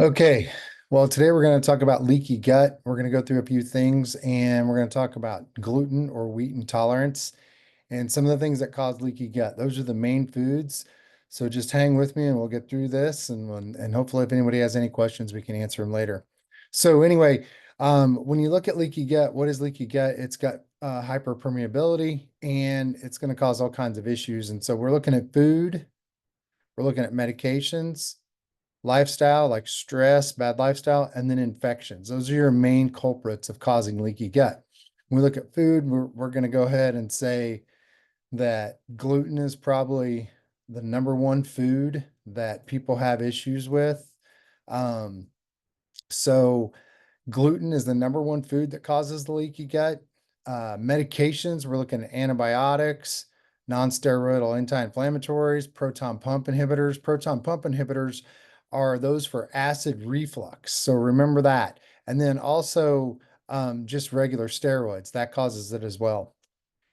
Okay, well, today we're going to talk about leaky gut. We're going to go through a few things and we're going to talk about gluten or wheat intolerance and some of the things that cause leaky gut. Those are the main foods. So just hang with me and we'll get through this and hopefully if anybody has any questions, we can answer them later. So anyway, when you look at leaky gut, what is leaky gut? It's got hyperpermeability and it's going to cause all kinds of issues. And so we're looking at food, we're looking at medications, lifestyle, like stress, bad lifestyle, and then infections. Those are your main culprits of causing leaky gut. When we look at food, we're going to go ahead and say that gluten is probably the number one food that people have issues with. Um, so gluten is the number one food that causes the leaky gut. Medications, we're looking at antibiotics, non-steroidal anti-inflammatories, proton pump inhibitors. Proton pump inhibitors are those for acid reflux. So remember that. And then also just regular steroids, that causes it as well.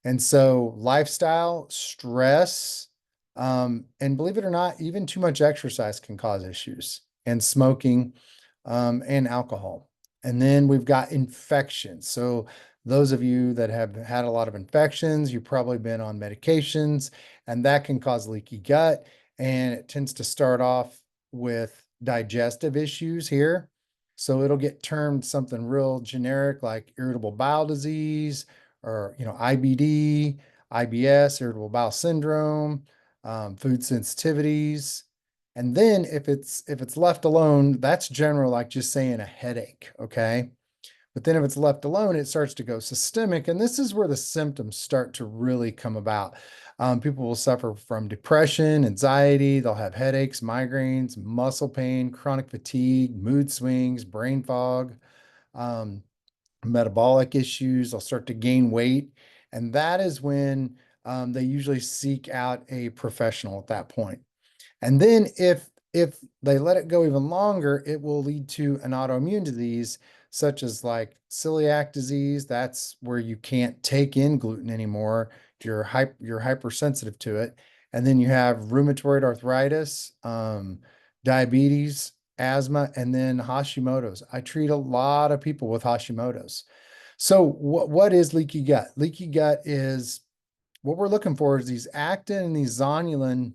And so lifestyle, stress, and believe it or not, even too much exercise can cause issues, and smoking, and alcohol. And then we've got infections. So those of you that have had a lot of infections, you've probably been on medications, and that can cause leaky gut. And it tends to start off with digestive issues here. So it'll get termed something real generic like irritable bowel disease or IBD, IBS, irritable bowel syndrome, food sensitivities. And then if it's left alone, that's general, like just saying a headache, okay? But then if it's left alone, it starts to go systemic, and this is where the symptoms start to really come about. People will suffer from depression, anxiety, they'll have headaches, migraines, muscle pain, chronic fatigue, mood swings, brain fog. Um, Metabolic issues. They'll start to gain weight. And that is when they usually seek out a professional at that point. And then if they let it go even longer, it will lead to an autoimmune disease such as like celiac disease. That's where you can't take in gluten anymore. You're hypersensitive to it. And then you have rheumatoid arthritis, diabetes, asthma, and then Hashimoto's. I treat a lot of people with Hashimoto's. So what is leaky gut? Leaky gut is what we're looking for is these actin and these zonulin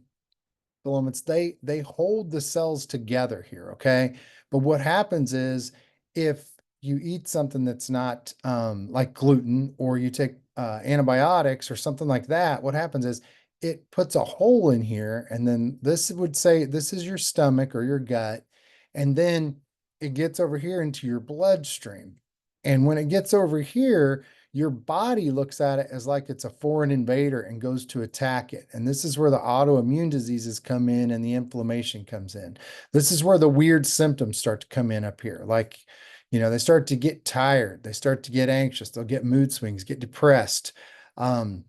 filaments. They hold the cells together here, okay? But what happens is if you eat something that's not like gluten or you take antibiotics or something like that, what happens is it puts a hole in here, and then this would say this is your stomach or your gut, and then it gets over here into your bloodstream. And when it gets over here, your body looks at it as like it's a foreign invader and goes to attack it. And this is where the autoimmune diseases come in and the inflammation comes in. This is where the weird symptoms start to come in up here. Like, they start to get tired, they start to get anxious, they'll get mood swings, get depressed, um,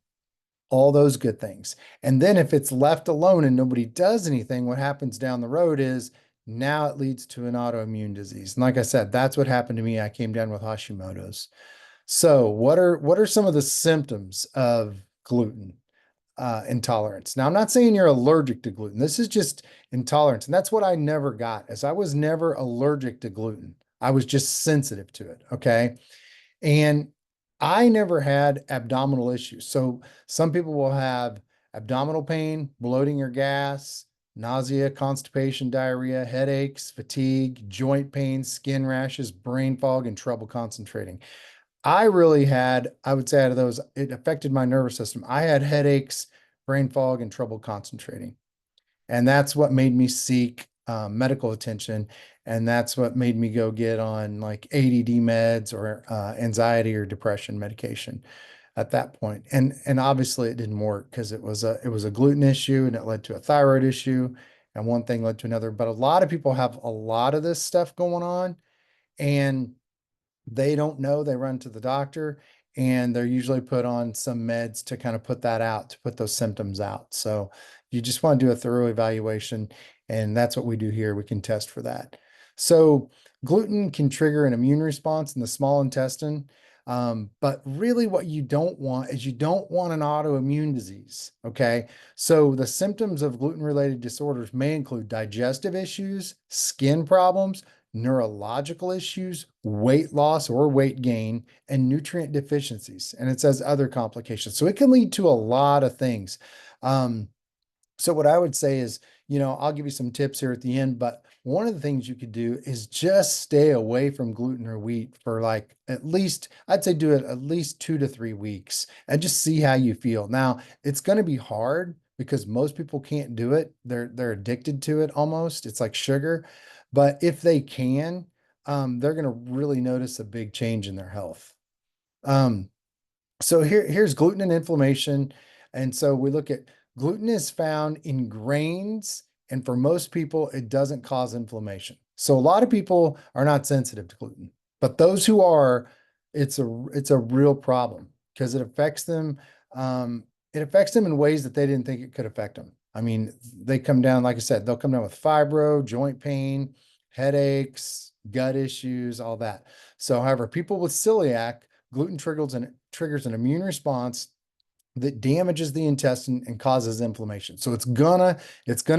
all those good things. And then if it's left alone and nobody does anything, what happens down the road is now it leads to an autoimmune disease. And like I said, that's what happened to me. I came down with Hashimoto's. So, what are some of the symptoms of gluten intolerance? Now, I'm not saying you're allergic to gluten. This is just intolerance, and that's what I never got. As I was never allergic to gluten. I was just sensitive to it. Okay, and I never had abdominal issues. So some people will have abdominal pain, bloating or gas, nausea, constipation, diarrhea, headaches, fatigue, joint pain, skin rashes, brain fog, and trouble concentrating. I really had, I would say out of those, it affected my nervous system. I had headaches, brain fog, and trouble concentrating. And that's what made me seek medical attention. And that's what made me go get on like ADD meds or anxiety or depression medication at that point. And obviously it didn't work because it was a gluten issue and it led to a thyroid issue and one thing led to another. But a lot of people have a lot of this stuff going on and they don't know, they run to the doctor and they're usually put on some meds to kind of put that out, to put those symptoms out. So you just want to do a thorough evaluation, and that's what we do here. We can test for that. So gluten can trigger an immune response in the small intestine. But really what you don't want is you don't want an autoimmune disease. Okay. So the symptoms of gluten-related disorders may include digestive issues, skin problems, neurological issues, weight loss or weight gain, and nutrient deficiencies. And it says other complications. So it can lead to a lot of things. Um, so what I would say is, I'll give you some tips here at the end, but one of the things you could do is just stay away from gluten or wheat for like at least, I'd say do it at least 2 to 3 weeks and just see how you feel. Now, it's going to be hard because most people can't do it. They're addicted to it almost. It's like sugar. But if they can, they're going to really notice a big change in their health. Um, so here's gluten and inflammation. And so we look at gluten is found in grains, and for most people, it doesn't cause inflammation. So a lot of people are not sensitive to gluten, but those who are, it's a real problem because it affects them in ways that they didn't think it could affect them. I mean, they come down, like I said, they'll come down with fibro, joint pain, headaches, gut issues, all that. So, however, people with celiac, gluten triggers an immune response that damages the intestine and causes inflammation. So it's gonna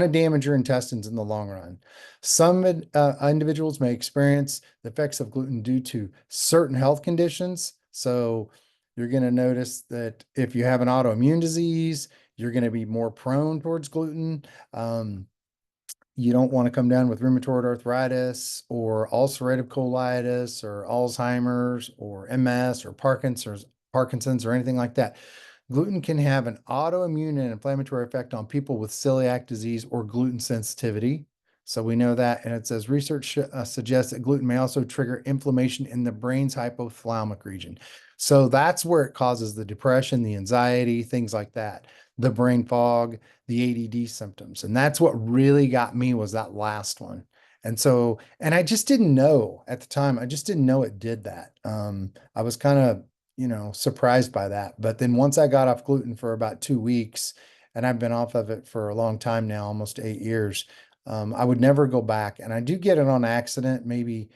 damage your intestines in the long run. Some individuals may experience the effects of gluten due to certain health conditions. So you're going to notice that if you have an autoimmune disease, you're going to be more prone towards gluten. Um, you don't want to come down with rheumatoid arthritis or ulcerative colitis or Alzheimer's or MS or Parkinson's or anything like that. Gluten can have an autoimmune and inflammatory effect on people with celiac disease or gluten sensitivity. So we know that. And it says research suggests that gluten may also trigger inflammation in the brain's hypothalamic region. So that's where it causes the depression, the anxiety, things like that, the brain fog, the ADD symptoms. And that's what really got me was that last one. And I just didn't know at the time, I just didn't know it did that. I was kind of surprised by that. But then once I got off gluten for about 2 weeks, and I've been off of it for a long time now, almost 8 years, I would never go back. And I do get it on accident, maybe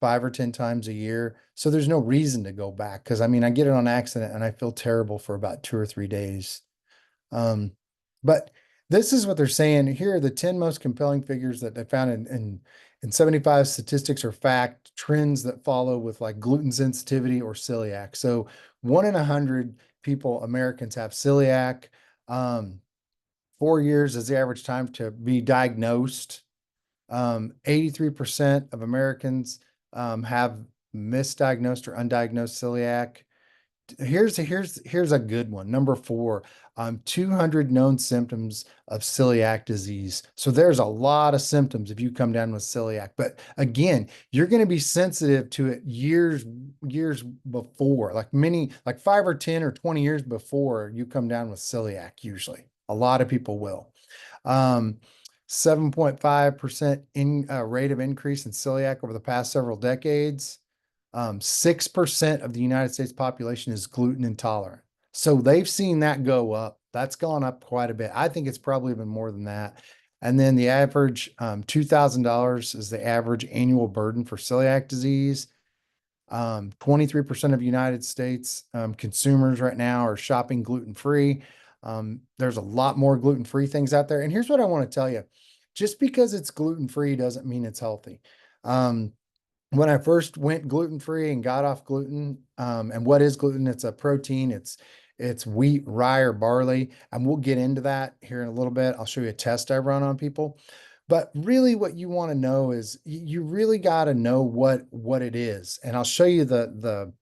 5 or 10 times a year. So there's no reason to go back because I mean, I get it on accident and I feel terrible for about 2 or 3 days. Um, but this is what they're saying. Here are the 10 most compelling figures that they found in 75 statistics or fact trends that follow with like gluten sensitivity or celiac. So 1 in 100 people, Americans have celiac. 4 years is the average time to be diagnosed. 83% of Americans have misdiagnosed or undiagnosed celiac. Here's a good one. Number four, 200 known symptoms of celiac disease. So there's a lot of symptoms if you come down with celiac. But again, you're going to be sensitive to it years before, like 5 or 10 or 20 years before you come down with celiac, usually. A lot of people will. Um, 7.5% in rate of increase in celiac over the past several decades. 6% of the United States population is gluten intolerant. So they've seen that go up. That's gone up quite a bit. I think it's probably even more than that. And then the average, $2,000 is the average annual burden for celiac disease. 23% of United States consumers right now are shopping gluten-free. There's a lot more gluten-free things out there. And here's what I want to tell you. Just because it's gluten-free doesn't mean it's healthy. When I first went gluten-free and got off gluten, and what is gluten? It's a protein. It's wheat, rye, or barley. And we'll get into that here in a little bit. I'll show you a test I run on people. But really what you want to know is you really got to know what it is. And I'll show you the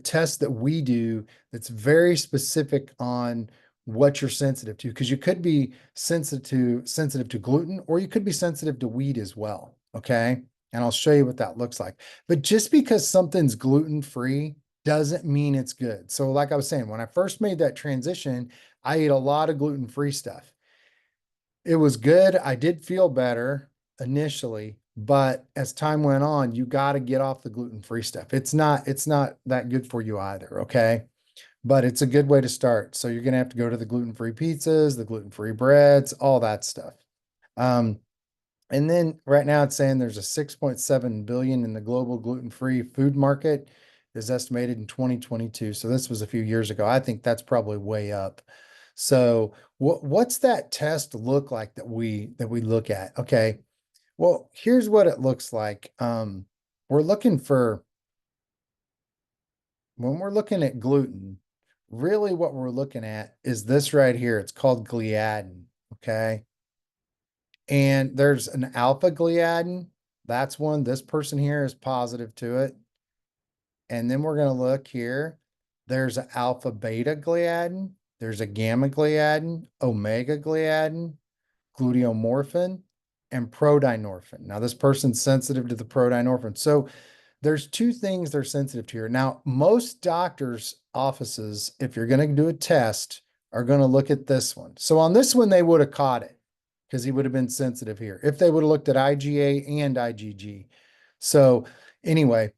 test that we do that's very specific on what you're sensitive to, because you could be sensitive to gluten, or you could be sensitive to wheat as well. Okay. And I'll show you what that looks like. But just because something's gluten-free doesn't mean it's good. So like I was saying, when I first made that transition, I ate a lot of gluten-free stuff. It was good. I did feel better initially, but as time went on, you got to get off the gluten-free stuff. It's not that good for you either, okay? But it's a good way to start. So you're going to have to go to the gluten-free pizzas, the gluten-free breads, all that stuff. Um, and then right now it's saying there's a 6.7 billion in the global gluten-free food market. is estimated in 2022. So this was a few years ago. I think that's probably way up. So what's that test look like that we look at? Okay. Well, here's what it looks like. We're looking for when we're looking at gluten, really what we're looking at is this right here. It's called gliadin. Okay. And there's an alpha gliadin. That's one. This person here is positive to it. And then we're going to look here. There's an alpha beta gliadin. There's a gamma gliadin, omega gliadin, gluteomorphin, and prodynorphin. Now, this person's sensitive to the prodynorphin. So there's two things they're sensitive to here. Now, most doctors' offices, if you're going to do a test, are going to look at this one. So on this one, they would have caught it because he would have been sensitive here if they would have looked at IgA and IgG. So anyway,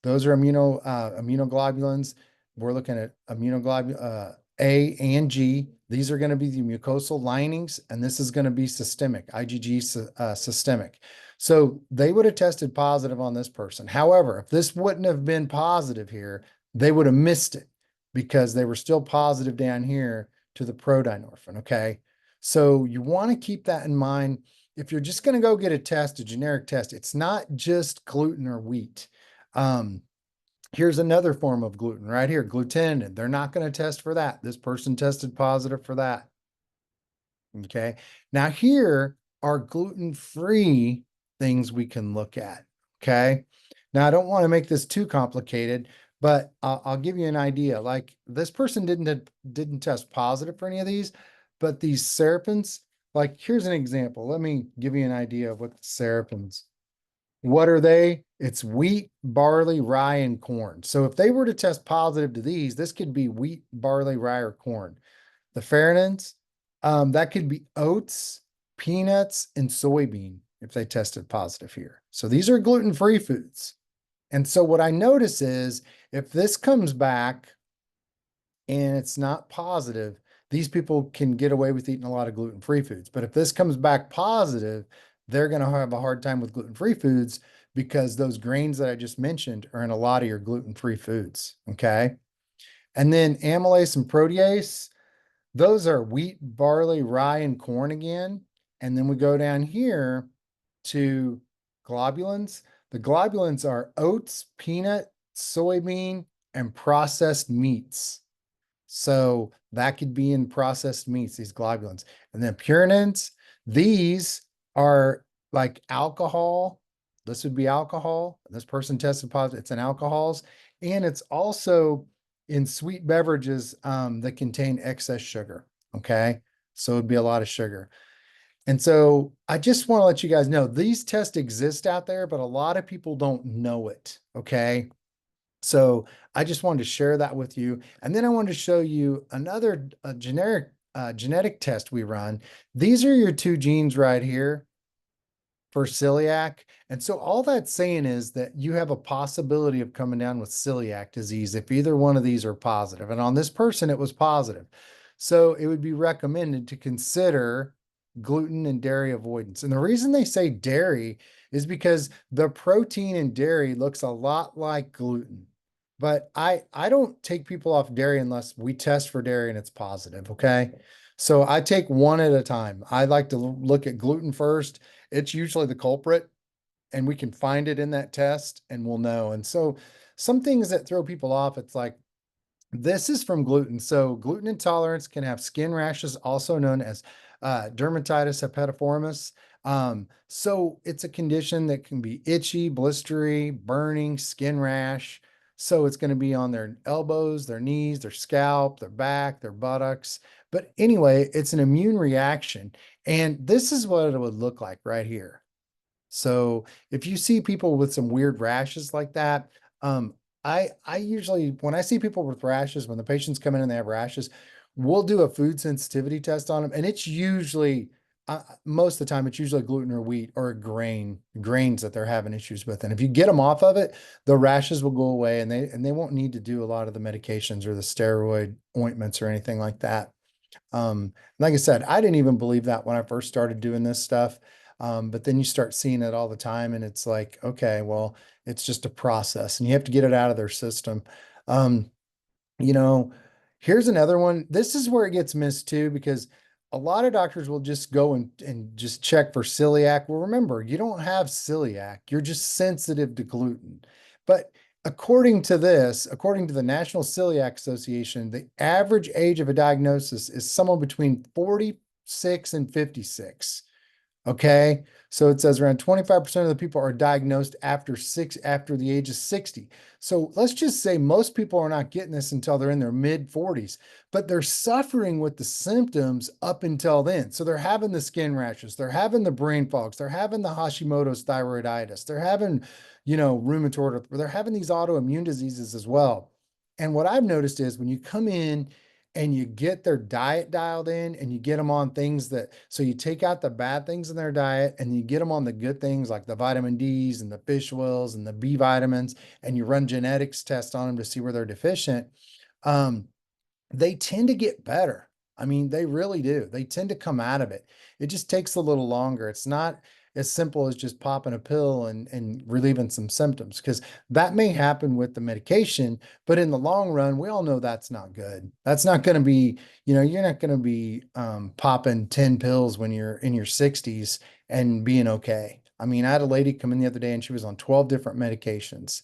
those are immunoglobulins. We're looking at immunoglobulin A and G. These are going to be the mucosal linings, and this is going to be systemic, IgG systemic. So they would have tested positive on this person. However, if this wouldn't have been positive here, they would have missed it because they were still positive down here to the prodynorphin. Okay. So you want to keep that in mind. If you're just going to go get a test, a generic test, it's not just gluten or wheat. Here's another form of gluten right here, gluten. They're not going to test for that. This person tested positive for that. Okay. Now here are gluten-free things we can look at. Okay. Now I don't want to make this too complicated, but I'll give you an idea. Like this person didn't test positive for any of these, but these serapins, like here's an example. Let me give you an idea of what the serapins. What are they? It's wheat, barley, rye, and corn. So if they were to test positive to these, this could be wheat, barley, rye, or corn. The farinins, that could be oats, peanuts, and soybean if they tested positive here. So these are gluten-free foods. And so what I notice is if this comes back and it's not positive, these people can get away with eating a lot of gluten-free foods. But if this comes back positive, they're going to have a hard time with gluten-free foods because those grains that I just mentioned are in a lot of your gluten-free foods. Okay. And then amylase and protease, those are wheat, barley, rye, and corn again. And then we go down here to globulins. The globulins are oats, peanut, soybean, and processed meats. So that could be in processed meats, these globulins. And then purinins, these are like alcohol. This would be alcohol. This person tested positive. It's in alcohols. And it's also in sweet beverages that contain excess sugar. Okay. So it'd be a lot of sugar. And so I just want to let you guys know these tests exist out there, but a lot of people don't know it. Okay. So I just wanted to share that with you. And then I wanted to show you another generic genetic test we run. These are your two genes right here for celiac. And so all that's saying is that you have a possibility of coming down with celiac disease if either one of these are positive. And on this person, it was positive. So it would be recommended to consider gluten and dairy avoidance. And the reason they say dairy is because the protein in dairy looks a lot like gluten. But I don't take people off dairy unless we test for dairy and it's positive, okay? So I take one at a time. I like to look at gluten first. It's usually the culprit, and we can find it in that test and we'll know. And so some things that throw people off, it's like this is from gluten. So gluten intolerance can have skin rashes, also known as dermatitis herpetiformis. So it's a condition that can be itchy, blistery, burning, skin rash. So it's going to be on their elbows, their knees, their scalp, their back, their buttocks. But anyway, it's an immune reaction. And this is what it would look like right here. So if you see people with some weird rashes like that, I usually when I see people with rashes, when the patients come in and they have rashes, we'll do a food sensitivity test on them, and it's usually most of the time it's usually gluten or wheat or a grains that they're having issues with. And if you get them off of it, the rashes will go away, and they won't need to do a lot of the medications or the steroid ointments or anything like that. Like I said, I didn't even believe that when I first started doing this stuff. But then you start seeing it all the time, and it's like, okay, well, it's just a process, and you have to get it out of their system. Um, you know, here's another one. This is where it gets missed too, because a lot of doctors will just go and just check for celiac. Well, remember, you don't have celiac, you're just sensitive to gluten. But according to the National Celiac Association, the average age of a diagnosis is somewhere between 46 and 56. Okay. So it says around 25% of the people are diagnosed after the age of 60. So let's just say most people are not getting this until they're in their mid 40s, but they're suffering with the symptoms up until then. So they're having the skin rashes, they're having the brain fogs, they're having the Hashimoto's thyroiditis, they're having, rheumatoid, they're having these autoimmune diseases as well. And what I've noticed is when you come in and you get their diet dialed in and you get them on things so you take out the bad things in their diet and you get them on the good things like the vitamin D's and the fish oils and the B vitamins, and you run genetics tests on them to see where they're deficient. Um, they tend to get better. I mean, they really do. They tend to come out of it. It just takes a little longer. It's not as simple as just popping a pill and relieving some symptoms, because that may happen with the medication, but in the long run, we all know that's not good. That's not going to be, you're not going to be popping 10 pills when you're in your 60s and being okay. I mean, I had a lady come in the other day and she was on 12 different medications.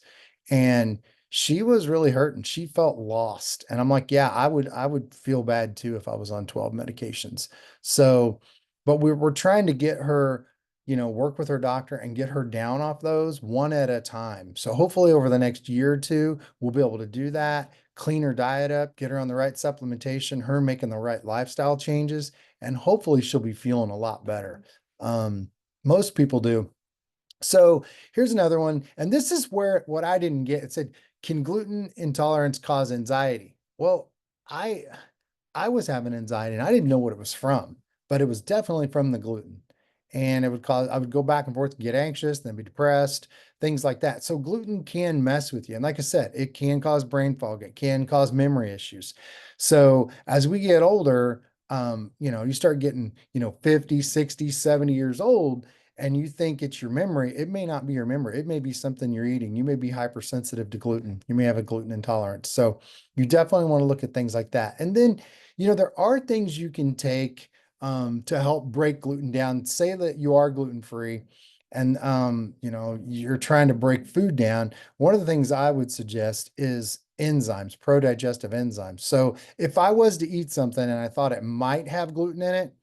And she was really hurting. She felt lost. And I'm like, yeah, I would feel bad too if I was on 12 medications. So, but we're trying to get her, work with her doctor and get her down off those one at a time. So hopefully over the next year or two, we'll be able to do that, clean her diet up, get her on the right supplementation, her making the right lifestyle changes, and hopefully she'll be feeling a lot better. Most people do. So here's another one. And this is where what I didn't get. It said, can gluten intolerance cause anxiety? Well, I I was having anxiety and I didn't know what it was from, but it was definitely from the gluten. And I would go back and forth and get anxious, then be depressed, things like that. So gluten can mess with you. And like I said, it can cause brain fog, it can cause memory issues. So as we get older, you start getting, 50, 60, 70 years old, and you think it's your memory. It may not be your memory. It may be something you're eating. You may be hypersensitive to gluten. You may have a gluten intolerance. So you definitely want to look at things like that. And then, there are things you can take to help break gluten down. Say that you are gluten free and you're trying to break food down. One of the things I would suggest is enzymes, pro-digestive enzymes. So if I was to eat something and I thought it might have gluten in it,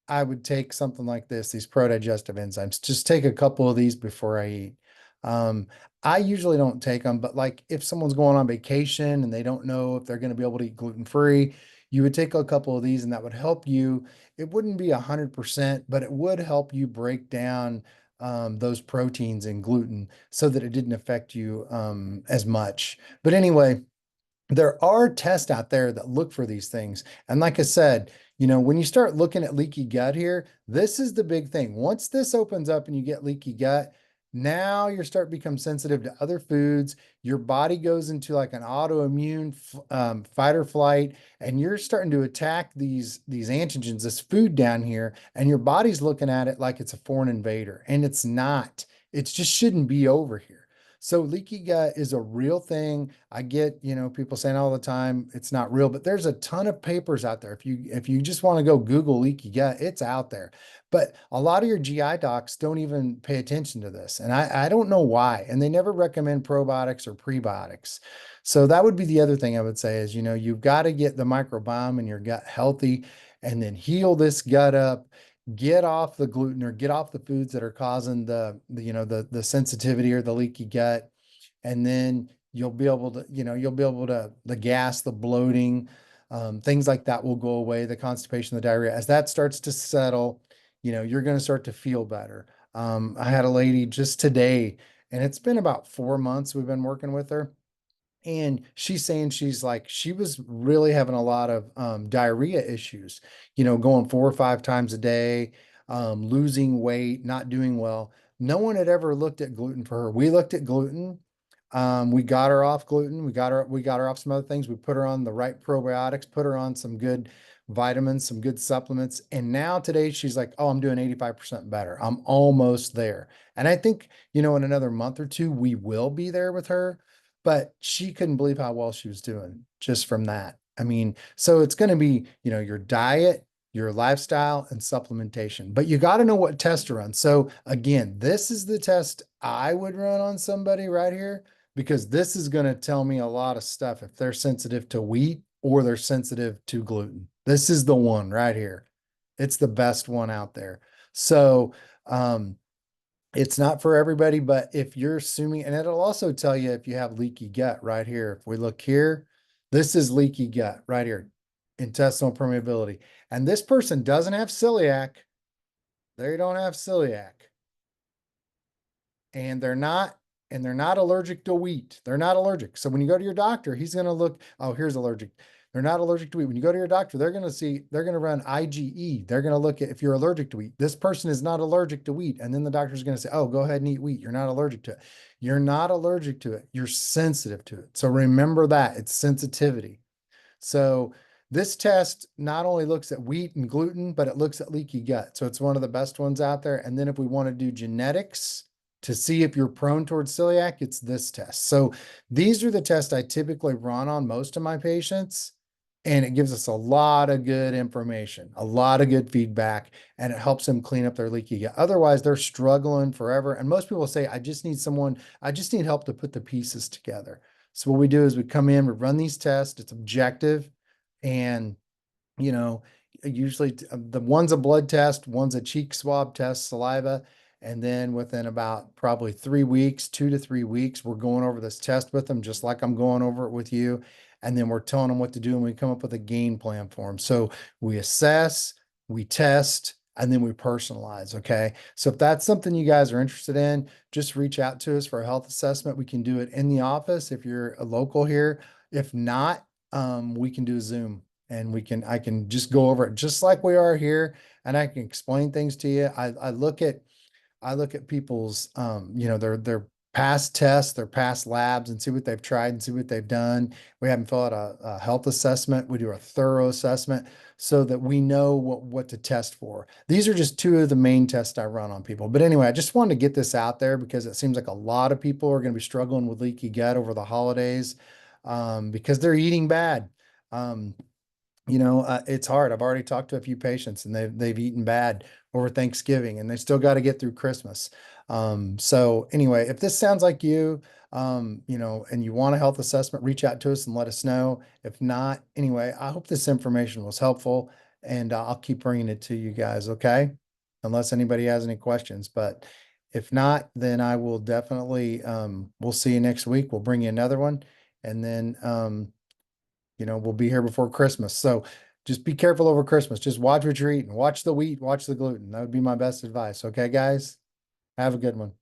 I would take something like this, these pro-digestive enzymes. Just take a couple of these before I eat. Um, I usually don't take them, but like if someone's going on vacation and they don't know if they're going to be able to eat gluten-free, you would take a couple of these and that would help you. It wouldn't be 100%, but it would help you break down those proteins in gluten so that it didn't affect you as much. But anyway, there are tests out there that look for these things. And like I said, when you start looking at leaky gut here, this is the big thing. Once this opens up and you get leaky gut, now you start to become sensitive to other foods. Your body goes into like an autoimmune fight or flight, and you're starting to attack these antigens, this food down here, and your body's looking at it like it's a foreign invader, and it's not. It just shouldn't be over here. So leaky gut is a real thing. I get, people saying all the time it's not real, but there's a ton of papers out there. If you just want to go Google leaky gut, it's out there. But a lot of your GI docs don't even pay attention to this. And I don't know why. And they never recommend probiotics or prebiotics. So that would be the other thing I would say is, you've got to get the microbiome in your gut healthy and then heal this gut up, get off the gluten or get off the foods that are causing the sensitivity or the leaky gut. And then you'll be able to, the gas, the bloating, things like that will go away, the constipation, the diarrhea. As that starts to settle, you're going to start to feel better. I had a lady just today, and it's been about 4 months we've been working with her. And she's saying she was really having a lot of diarrhea issues, going 4 or 5 times a day, losing weight, not doing well. No one had ever looked at gluten for her. We looked at gluten. We got her off gluten. We got her off some other things. We put her on the right probiotics, put her on some good vitamins, some good supplements. And now today she's like, oh, I'm doing 85% better. I'm almost there. And I think, in another month or two, we will be there with her. But she couldn't believe how well she was doing just from that. I mean, so it's going to be, your diet, your lifestyle, and supplementation. But you got to know what test to run. So again, this is the test I would run on somebody right here, because this is going to tell me a lot of stuff if they're sensitive to wheat or they're sensitive to gluten. This is the one right here. It's the best one out there. So, it's not for everybody, but if you're assuming, and it'll also tell you if you have leaky gut right here. If we look here, this is leaky gut right here, intestinal permeability. And this person doesn't have celiac. They don't have celiac. And they're not allergic to wheat. They're not allergic. So when you go to your doctor, he's going to look, oh, here's allergic. They're not allergic to wheat. When you go to your doctor, they're going to run IgE. They're going to look at if you're allergic to wheat. This person is not allergic to wheat. And then the doctor's going to say, oh, go ahead and eat wheat. You're not allergic to it. You're not allergic to it. You're sensitive to it. So remember that it's sensitivity. So this test not only looks at wheat and gluten, but it looks at leaky gut. So it's one of the best ones out there. And then if we want to do genetics to see if you're prone towards celiac, it's this test. So these are the tests I typically run on most of my patients. And it gives us a lot of good information, a lot of good feedback, and it helps them clean up their leaky gut. Otherwise, they're struggling forever. And most people say, I just need help to put the pieces together. So what we do is we come in, we run these tests, it's objective, and you know, usually the one's a blood test, one's a cheek swab test, saliva. And then within about probably 3 weeks, 2 to 3 weeks, we're going over this test with them, just like I'm going over it with you. And then we're telling them what to do, and we come up with a game plan for them. So we assess, we test, and then we personalize. Okay. So if that's something you guys are interested in, just reach out to us for a health assessment. We can do it in the office if you're a local here. If not, we can do Zoom, and I can just go over it just like we are here, and I can explain things to you. I look at people's, their past tests, their past labs, and see what they've tried and see what they've done. We have them fill out a health assessment. We do a thorough assessment so that we know what to test for. These are just two of the main tests I run on people. But anyway, I just wanted to get this out there because it seems like a lot of people are going to be struggling with leaky gut over the holidays, because they're eating bad. Um, it's hard. I've already talked to a few patients, and they've eaten bad over Thanksgiving, and they still got to get through Christmas. So anyway, if this sounds like you, and you want a health assessment, reach out to us and let us know. If not, anyway, I hope this information was helpful, and I'll keep bringing it to you guys. Okay, unless anybody has any questions, but if not, then I will definitely. We'll see you next week. We'll bring you another one, and then. We'll be here before Christmas. So just be careful over Christmas. Just watch what you're eating. Watch the wheat, watch the gluten. That would be my best advice. Okay, guys? Have a good one.